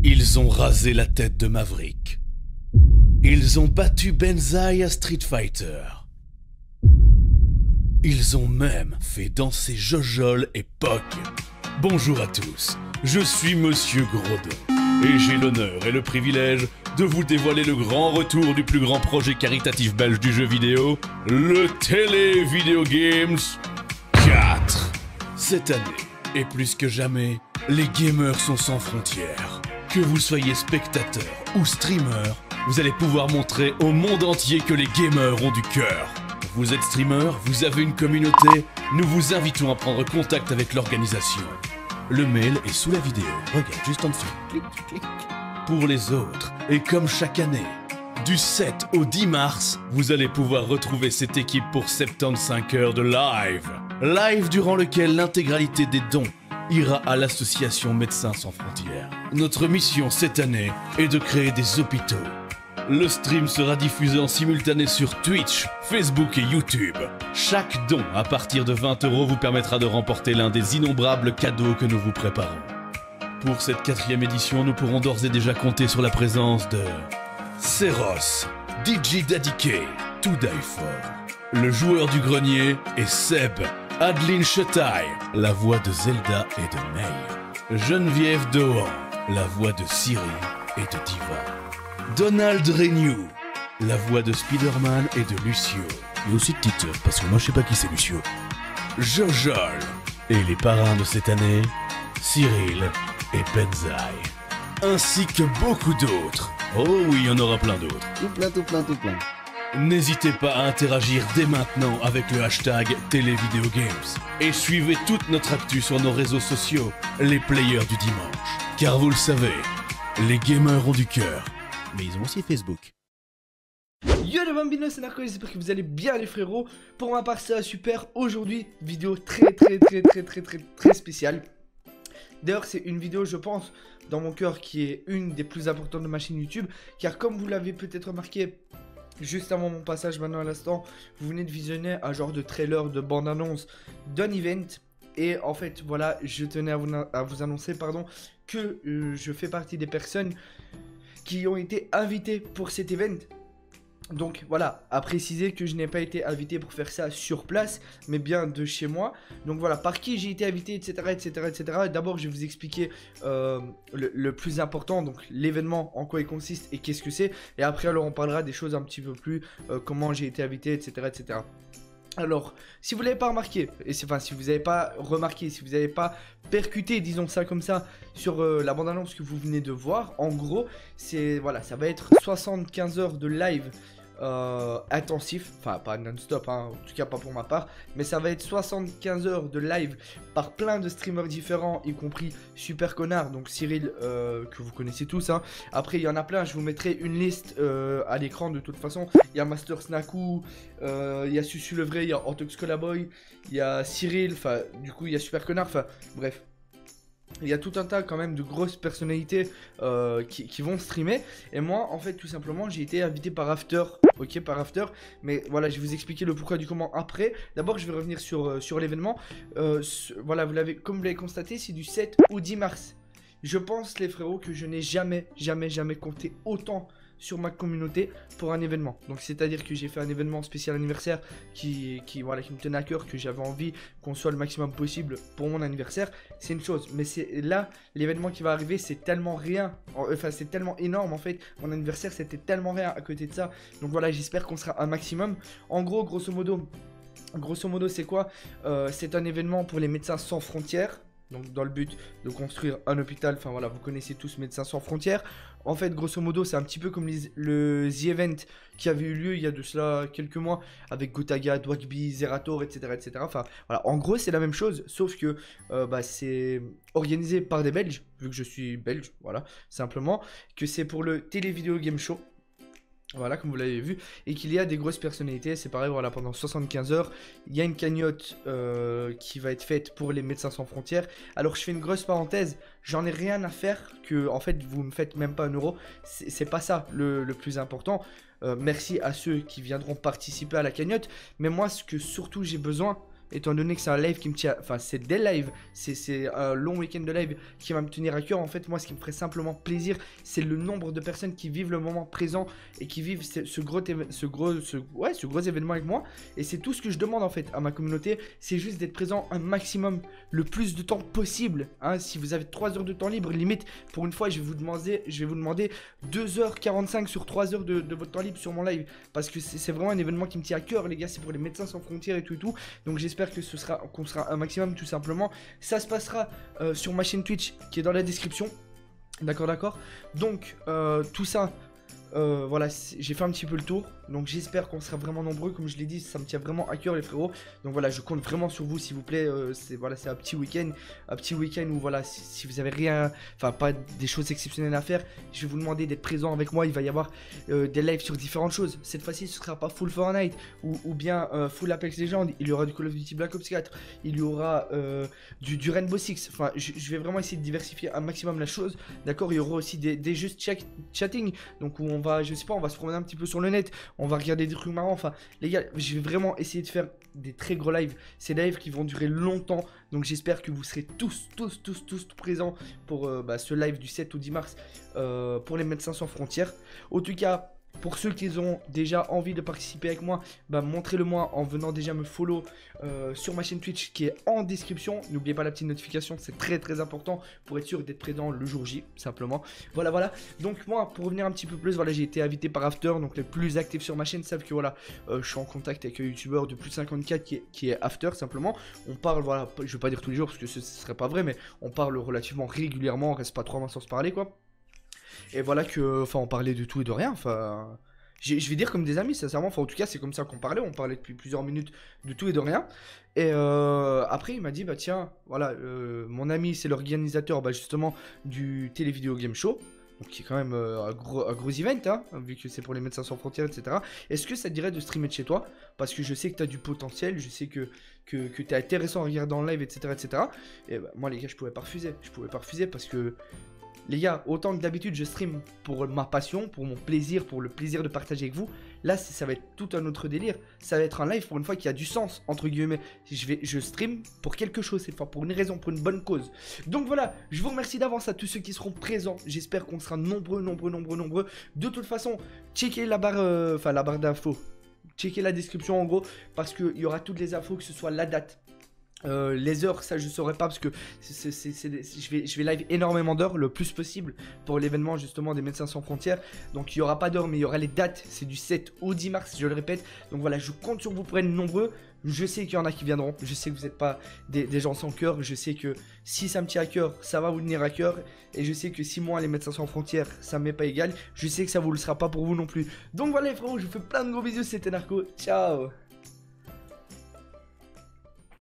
Ils ont rasé la tête de Maverick. Ils ont battu Benzaï à Street Fighter. Ils ont même fait danser Jojol et Pog. Bonjour à tous, je suis Monsieur Grodon et j'ai l'honneur et le privilège de vous dévoiler le grand retour du plus grand projet caritatif belge du jeu vidéo, le Télé Video Games 4. Cette année, et plus que jamais, les gamers sont sans frontières. Que vous soyez spectateur ou streamer, vous allez pouvoir montrer au monde entier que les gamers ont du cœur. Vous êtes streamer, vous avez une communauté, nous vous invitons à prendre contact avec l'organisation. Le mail est sous la vidéo, regarde juste en dessous. Clic, clic. Pour les autres, et comme chaque année, du 7 au 10 mars, vous allez pouvoir retrouver cette équipe pour 75 heures de live. Live durant lequel l'intégralité des dons ira à l'association Médecins Sans Frontières. Notre mission cette année est de créer des hôpitaux. Le stream sera diffusé en simultané sur Twitch, Facebook et YouTube. Chaque don à partir de 20 € vous permettra de remporter l'un des innombrables cadeaux que nous vous préparons. Pour cette 4e édition, nous pourrons d'ores et déjà compter sur la présence de Seros, DJ Daddy K, To Die For, le joueur du grenier et Seb, Adeline Chetaille, la voix de Zelda et de May, Geneviève Dohan, la voix de Siri et de Diva, Donald Renew, la voix de Spider-Man et de Lucio, et aussi de Tite, parce que moi je sais pas qui c'est Lucio, Jojol, et les parrains de cette année, Cyril et Benzaï, ainsi que beaucoup d'autres. Oh oui, il y en aura plein d'autres. Tout plein. N'hésitez pas à interagir dès maintenant avec le hashtag TéléVidéoGames et suivez toute notre actu sur nos réseaux sociaux, les players du dimanche. Car vous le savez, les gamers ont du cœur, mais ils ont aussi Facebook. Yo les bambinos, c'est Narco, j'espère que vous allez bien les frérots. Pour ma part ça va super. Aujourd'hui, vidéo très spéciale. D'ailleurs c'est une vidéo je pense dans mon cœur qui est une des plus importantes de ma chaîne YouTube. Car comme vous l'avez peut-être remarqué juste avant mon passage maintenant à l'instant, vous venez de visionner un genre de trailer, de bande-annonce d'un event. Et en fait voilà, je tenais à vous annoncer que je fais partie des personnes qui ont été invitées pour cet event. Donc voilà, à préciser que je n'ai pas été invité pour faire ça sur place, mais bien de chez moi. Donc voilà, par qui j'ai été invité, etc. D'abord, je vais vous expliquer le plus important, donc l'événement, en quoi il consiste et qu'est-ce que c'est. Et après, alors, on parlera des choses un petit peu plus, comment j'ai été invité, etc. Alors, si vous l'avez pas remarqué, et si vous n'avez pas remarqué, si vous n'avez pas percuté, disons ça comme ça, sur la bande-annonce que vous venez de voir, en gros, c'est voilà, ça va être 75 heures de live intensif, enfin pas non-stop, hein, en tout cas pas pour ma part, mais ça va être 75 heures de live par plein de streamers différents, y compris Super Connard, donc Cyril, que vous connaissez tous, hein. Après il y en a plein, je vous mettrai une liste à l'écran de toute façon. Il y a Master Snaku, il y a Susu le vrai, il y a Ortox Colaboy, il y a Cyril, enfin du coup il y a Super Connard, enfin bref. Il y a tout un tas quand même de grosses personnalités qui vont streamer. Et moi en fait tout simplement j'ai été invité par After. Ok, par After. Mais voilà, je vais vous expliquer le pourquoi du comment après. D'abord je vais revenir sur l'événement. Voilà, comme vous l'avez constaté, c'est du 7 au 10 mars. Je pense les frérots que je n'ai jamais compté autant sur ma communauté pour un événement. Donc c'est à dire que j'ai fait un événement spécial anniversaire qui me tenait à cœur, que j'avais envie qu'on soit le maximum possible pour mon anniversaire. C'est une chose, mais c'est là l'événement qui va arriver, c'est tellement rien, enfin c'est tellement énorme en fait. Mon anniversaire c'était tellement rien à côté de ça. Donc voilà, j'espère qu'on sera un maximum. En gros, grosso modo c'est quoi? C'est un événement pour les Médecins Sans Frontières. Donc dans le but de construire un hôpital, enfin voilà, vous connaissez tous Médecins Sans Frontières. En fait, grosso modo, c'est un petit peu comme le The Event qui avait eu lieu il y a de cela quelques mois avec Gotaga, Dwagby, Zerator, etc. Enfin voilà, en gros c'est la même chose, sauf que c'est organisé par des Belges, vu que je suis belge, voilà, simplement, que c'est pour le Télé Vidéo Game Show. Voilà, comme vous l'avez vu, et qu'il y a des grosses personnalités, c'est pareil, voilà, pendant 75 heures, il y a une cagnotte qui va être faite pour les Médecins Sans Frontières. Alors je fais une grosse parenthèse, j'en ai rien à faire que, en fait, vous me faites même pas 1 euro, c'est pas ça le plus important. Merci à ceux qui viendront participer à la cagnotte, mais moi, ce que surtout j'ai besoin, étant donné que c'est un live qui me tient, enfin c'est des lives, c'est un long week-end de live qui va me tenir à cœur. En fait, moi, ce qui me ferait simplement plaisir, c'est le nombre de personnes qui vivent le moment présent et qui vivent ce gros événement avec moi. Et c'est tout ce que je demande en fait à ma communauté, c'est juste d'être présent un maximum, le plus de temps possible. Hein. Si vous avez 3 heures de temps libre, limite, pour une fois, je vais vous demander 2h45 sur 3 heures de votre temps libre sur mon live, parce que c'est vraiment un événement qui me tient à cœur, les gars. C'est pour les Médecins Sans Frontières et tout. Donc j'espère que qu'on sera un maximum, tout simplement. Ça se passera sur ma chaîne Twitch qui est dans la description. D'accord. Donc tout ça, voilà, j'ai fait un petit peu le tour. Donc j'espère qu'on sera vraiment nombreux. Comme je l'ai dit, ça me tient vraiment à cœur, les frérots. Donc voilà, je compte vraiment sur vous, s'il vous plaît. C'est un petit week-end où voilà, si vous avez rien, enfin pas des choses exceptionnelles à faire, je vais vous demander d'être présent avec moi. Il va y avoir des lives sur différentes choses. Cette fois-ci, ce sera pas full Fortnite ou bien full Apex Legends. Il y aura du Call of Duty Black Ops 4. Il y aura du Rainbow Six. Enfin, je vais vraiment essayer de diversifier un maximum la chose. D'accord. Il y aura aussi des jeux chatting. Donc où on va, je sais pas, on va se promener un petit peu sur le net. On va regarder des trucs marrants. Enfin, les gars, je vais vraiment essayer de faire des très gros lives. Ces lives qui vont durer longtemps. Donc j'espère que vous serez tous présents pour ce live du 7 au 10 mars pour les Médecins Sans Frontières. En tout cas, pour ceux qui ont déjà envie de participer avec moi, montrez-le moi en venant déjà me follow sur ma chaîne Twitch qui est en description. N'oubliez pas la petite notification, c'est très important pour être sûr d'être présent le jour J, simplement. Voilà. Donc moi, pour revenir un petit peu plus, voilà, j'ai été invité par After, donc les plus actifs sur ma chaîne savent que voilà, je suis en contact avec un youtubeur de plus de 54 qui est After, simplement. On parle, voilà, je vais pas dire tous les jours parce que ce serait pas vrai, mais on parle relativement régulièrement, on reste pas 3 mois sans se parler, quoi. Et voilà que, enfin, on parlait de tout et de rien, enfin, je vais dire comme des amis, sincèrement, enfin, en tout cas, c'est comme ça qu'on parlait, on parlait depuis plusieurs minutes de tout et de rien. Et après, il m'a dit, tiens, voilà, mon ami, c'est l'organisateur, justement, du Télévidéo Game Show, donc qui est quand même un gros event, hein, vu que c'est pour les Médecins Sans Frontières, etc. Est-ce que ça te dirait de streamer de chez toi? Parce que je sais que tu as du potentiel, je sais que tu es intéressant à regarder en live, etc. Et moi, les gars, je pouvais pas refuser parce que les gars, autant que d'habitude je stream pour ma passion, pour mon plaisir, pour le plaisir de partager avec vous. Là, ça va être tout un autre délire. Ça va être un live pour une fois qui a du sens, entre guillemets. Je stream pour quelque chose, cette fois, pour une raison, pour une bonne cause. Donc voilà, je vous remercie d'avance à tous ceux qui seront présents. J'espère qu'on sera nombreux. De toute façon, checkez la barre d'infos. Checkez la description en gros, parce qu'il y aura toutes les infos, que ce soit la date. Les heures, ça je saurais pas parce que je vais live énormément d'heures, le plus possible pour l'événement justement des Médecins Sans Frontières. Donc il y aura pas d'heures mais il y aura les dates, c'est du 7 au 10 mars, je le répète. Donc voilà, je compte sur vous pour être nombreux. Je sais qu'il y en a qui viendront, je sais que vous n'êtes pas des gens sans cœur, je sais que si ça me tient à cœur, ça va vous tenir à cœur. Et je sais que si moi les Médecins Sans Frontières, ça m'est pas égal, je sais que ça vous le sera pas pour vous non plus. Donc voilà les frérots, je vous fais plein de gros bisous, c'était Narco, ciao.